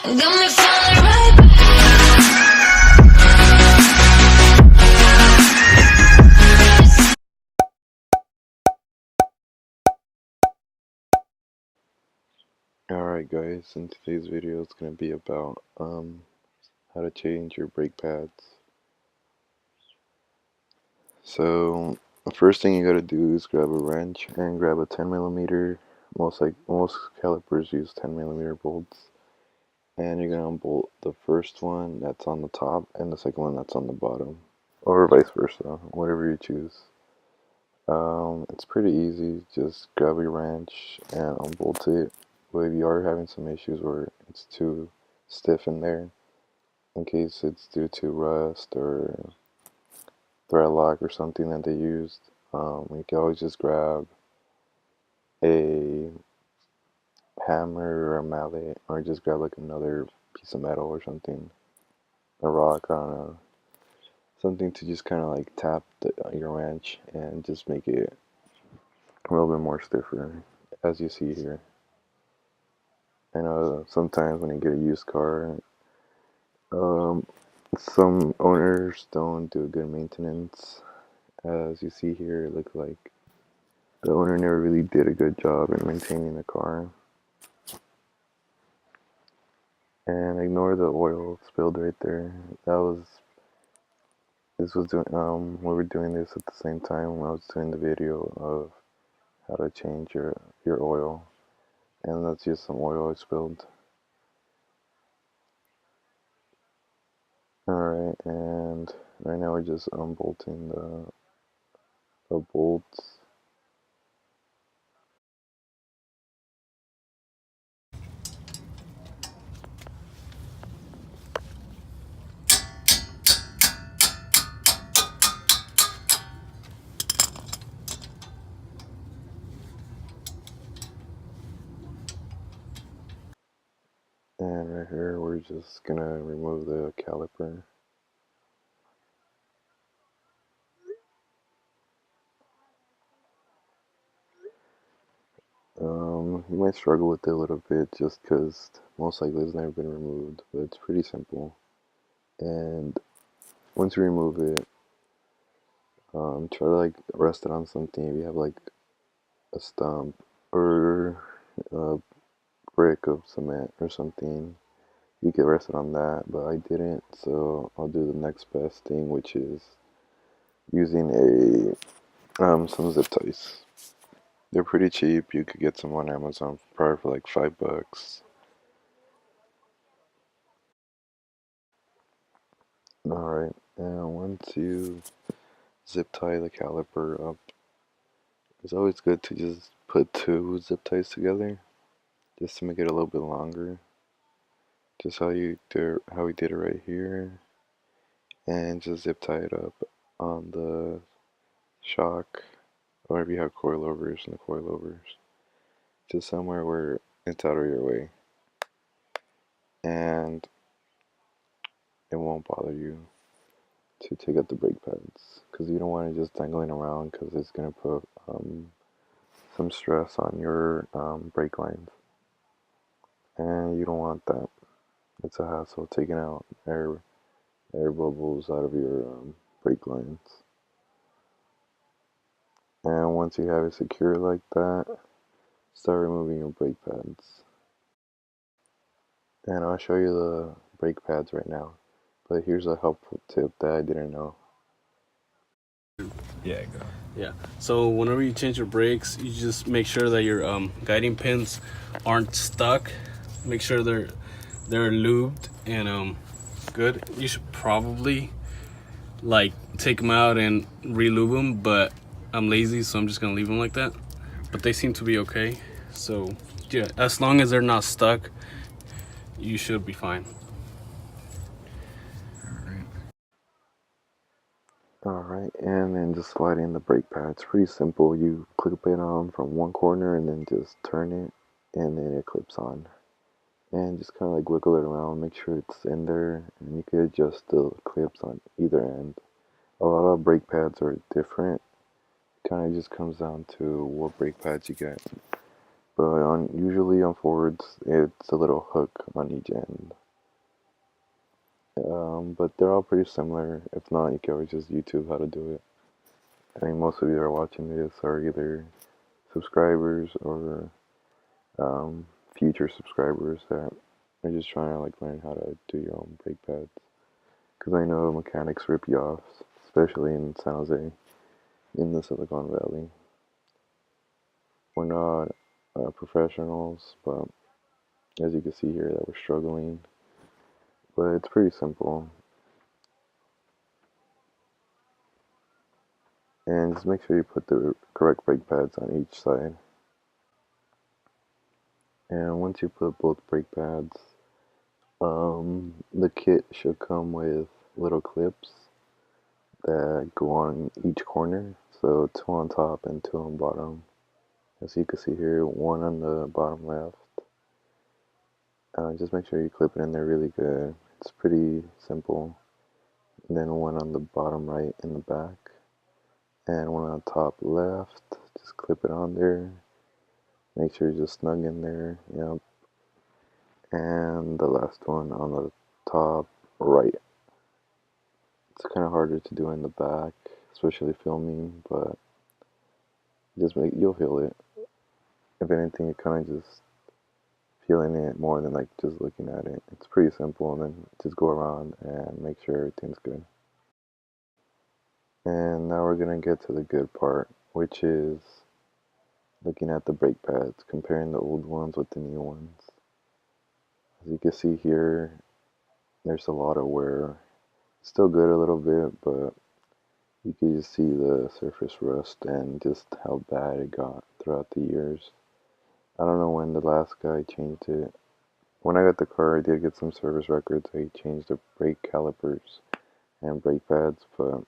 Got me feeling right. Alright guys, in today's video it's going to be about how to change your brake pads. So the first thing you gotta do is grab a wrench and grab a 10mm. Most calipers use 10mm bolts, and you're gonna unbolt the first one that's on the top and the second one that's on the bottom, or vice versa, whatever you choose. It's pretty easy. Just grab your wrench and unbolt it. But if you are having some issues where it's too stiff in there, in case it's due to rust or thread lock or something that they used, you can always just grab a hammer or a mallet, or just grab like another piece of metal or something, a rock, I don't know, something to just kind of like tap your wrench and just make it a little bit more stiffer, as you see here. I know sometimes when you get a used car, some owners don't do good maintenance. As you see here, it looks like the owner never really did a good job in maintaining the car. And ignore the oil spilled right there. We were doing this at the same time when I was doing the video of how to change your oil. And that's just some oil I spilled. Alright, and right now we're just unbolting the bolts. And right here we're just gonna remove the caliper. You might struggle with it a little bit just because most likely it's never been removed, but it's pretty simple. And once you remove it, try to like rest it on something. If you have like a stump or a brick of cement or something, you could rest it on that, but I didn't, so I'll do the next best thing, which is using some zip ties. They're pretty cheap. You could get some on Amazon probably for like $5. Alright, and once you zip tie the caliper up, it's always good to just put two zip ties together just to make it a little bit longer. Just how we did it right here, and just zip tie it up on the shock, or if you have coilovers and the coilovers, just somewhere where it's out of your way and it won't bother you to take out the brake pads, because you don't want it just dangling around, because it's going to put some stress on your brake lines, and you don't want that. It's a hassle taking out air bubbles out of your brake lines. And once you have it secure like that, start removing your brake pads. And I'll show you the brake pads right now, but here's a helpful tip that I didn't know. Yeah, go. Yeah, so whenever you change your brakes, you just make sure that your guiding pins aren't stuck. Make sure they're lubed and good. You should probably like take them out and re-lube them, but I'm lazy, so I'm just gonna leave them like that. But they seem to be okay, so yeah, as long as they're not stuck, you should be fine. Alright, and then just slide in the brake pads. Pretty simple. You clip it on from one corner and then just turn it, and then it clips on. And just kind of like wiggle it around, make sure it's in there, and you can adjust the clips on either end. A lot of brake pads are different. It kind of just comes down to what brake pads you get. but usually on Fords it's a little hook on each end. But they're all pretty similar. If not, you can always just YouTube how to do it. I mean, most of you are watching this are either subscribers or um, future subscribers that are just trying to like learn how to do your own brake pads. Because I know mechanics rip you off, especially in San Jose, in the Silicon Valley. We're not professionals, but as you can see here, that we're struggling. But it's pretty simple. And just make sure you put the correct brake pads on each side. And once you put both brake pads, the kit should come with little clips that go on each corner. So two on top and two on bottom. As you can see here, one on the bottom left. Just make sure you clip it in there really good. It's pretty simple. And then one on the bottom right in the back. And one on the top left. Just clip it on there. Make sure you're just snug in there. Yep. And the last one on the top right. It's kind of harder to do in the back, especially filming, but you'll feel it. If anything, you're kind of just feeling it more than like just looking at it. It's pretty simple, and then just go around and make sure everything's good. And now we're gonna get to the good part, which is looking at the brake pads, comparing the old ones with the new ones. As you can see here, there's a lot of wear. It's still good a little bit, but you can just see the surface rust and just how bad it got throughout the years. I don't know when the last guy changed it. When I got the car, I did get some service records. He changed the brake calipers and brake pads, but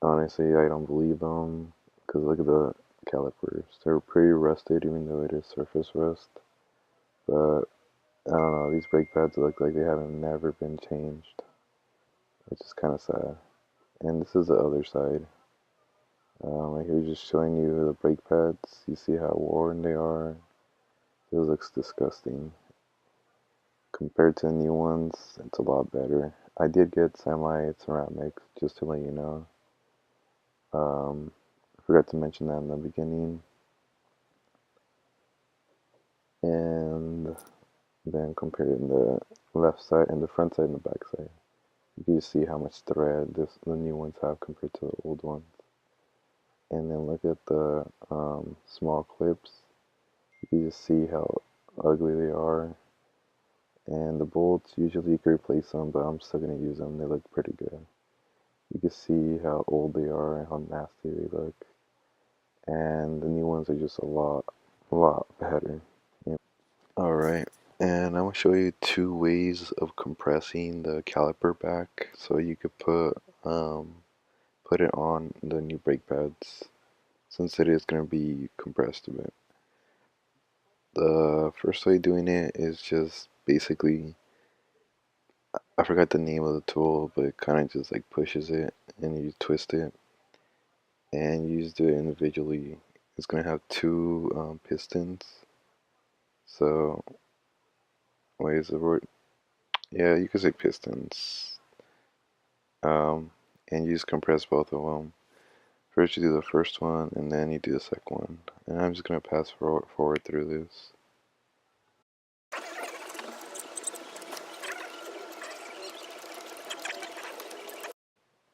honestly, I don't believe them because look at the calipers. They're pretty rusted, even though it is surface rust. But I don't know, these brake pads look like they haven't never been changed, which is kind of sad. And this is the other side. Right here, just showing you the brake pads. You see how worn they are. This looks disgusting. Compared to the new ones, it's a lot better. I did get semi-ceramics, just to let you know. I forgot to mention that in the beginning. And then comparing the left side and the front side and the back side. You can see how much thread the new ones have compared to the old ones. And then look at the small clips. You can just see how ugly they are. And the bolts, usually you can replace them, but I'm still going to use them. They look pretty good. You can see how old they are and how nasty they look. And the new ones are just a lot better. Yeah. Alright, and I'm going to show you two ways of compressing the caliper back so you could put it on the new brake pads since it is going to be compressed a bit. The first way doing it is just basically, I forgot the name of the tool, but it kind of just like pushes it and you twist it and you just do it individually. It's going to have two pistons. So, what is the word? Yeah, you could say pistons. Um, and you just compress both of them. First you do the first one, and then you do the second one. And I'm just going to pass forward through this.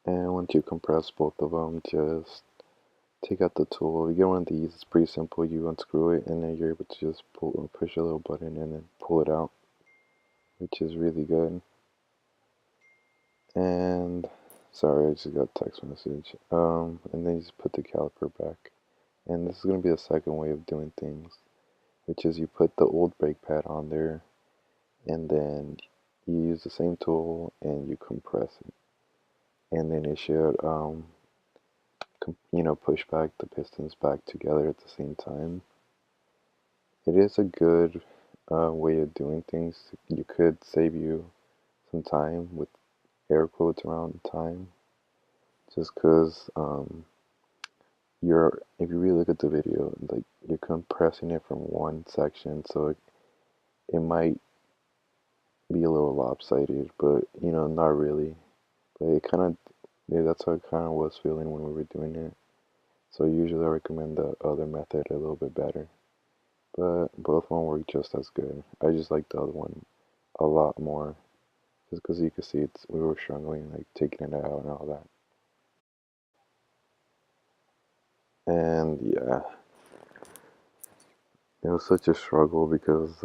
And once you compress both of them, just take out the tool. You get one of these, it's pretty simple. You unscrew it, and then you're able to just push a little button and then pull it out, which is really good. And sorry, I just got a text message. And then you just put the caliper back. And this is going to be the second way of doing things, which is you put the old brake pad on there, and then you use the same tool and you compress it. And then it should, push back the pistons back together at the same time. It is a good way of doing things. You could save you some time with air quotes around time, just because if you really look at the video, like you're compressing it from one section, so it might be a little lopsided, but not really. But it kind of, yeah, that's how it kind of was feeling when we were doing it. So usually I recommend the other method a little bit better, but both one work just as good. I just like the other one a lot more, just because you can see we were struggling like taking it out and all that. And yeah, it was such a struggle because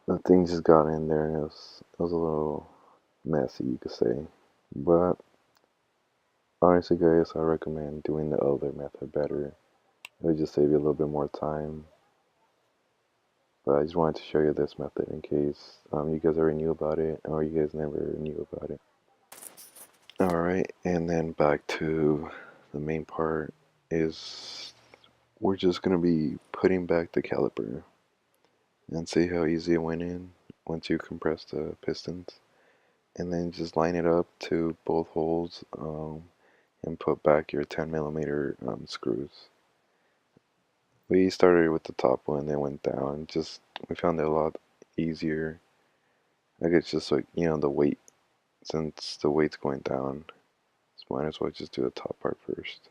the thing just got in there and it was a little messy, you could say. But honestly, guys, I recommend doing the other method better. It'll just save you a little bit more time. But I just wanted to show you this method in case you guys already knew about it or you guys never knew about it. Alright, and then back to the main part is we're just going to be putting back the caliper and see how easy it went in once you compress the pistons. And then just line it up to both holes and put back your 10mm screws. We started with the top one, then went down. Just we found it a lot easier. Like it's just like the weight, since the weight's going down, so might as well just do the top part first.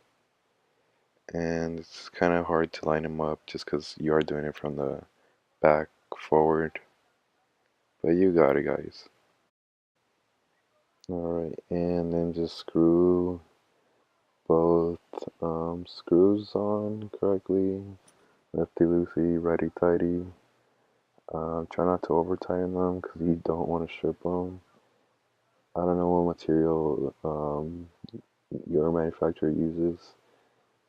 And it's kind of hard to line them up just because you are doing it from the back forward, but you got it, guys. Alright, and then just screw both screws on correctly, lefty loosey, righty tighty. Try not to over tighten them because you don't want to strip them. I don't know what material your manufacturer uses,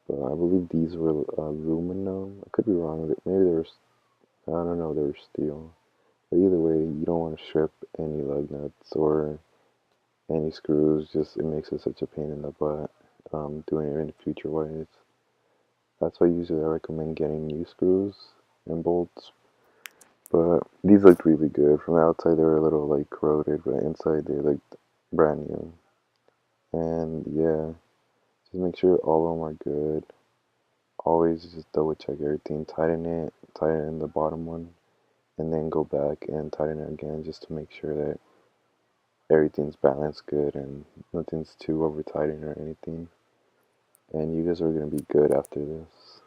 but I believe these were aluminum. I could be wrong. Maybe they were, I don't know, they were steel. But either way, you don't want to strip any lug nuts or any screws. Just it makes it such a pain in the butt doing it in future ways. That's why usually I recommend getting new screws and bolts. But these looked really good. From the outside, they were a little like corroded, but inside they looked brand new. And yeah, just make sure all of them are good. Always just double check everything. Tighten the bottom one, and then go back and tighten it again just to make sure that everything's balanced good and nothing's too over tightened or anything. And you guys are gonna be good after this.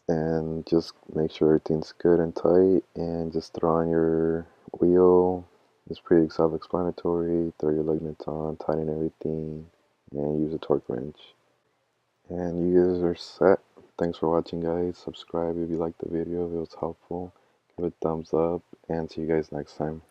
And just make sure everything's good and tight, and just throw on your wheel. It's pretty self-explanatory. Throw your lug nuts on, tighten everything, and use a torque wrench. And you guys are set. Thanks for watching, guys. Subscribe if you liked the video, if it was helpful. Give it a thumbs up, and see you guys next time.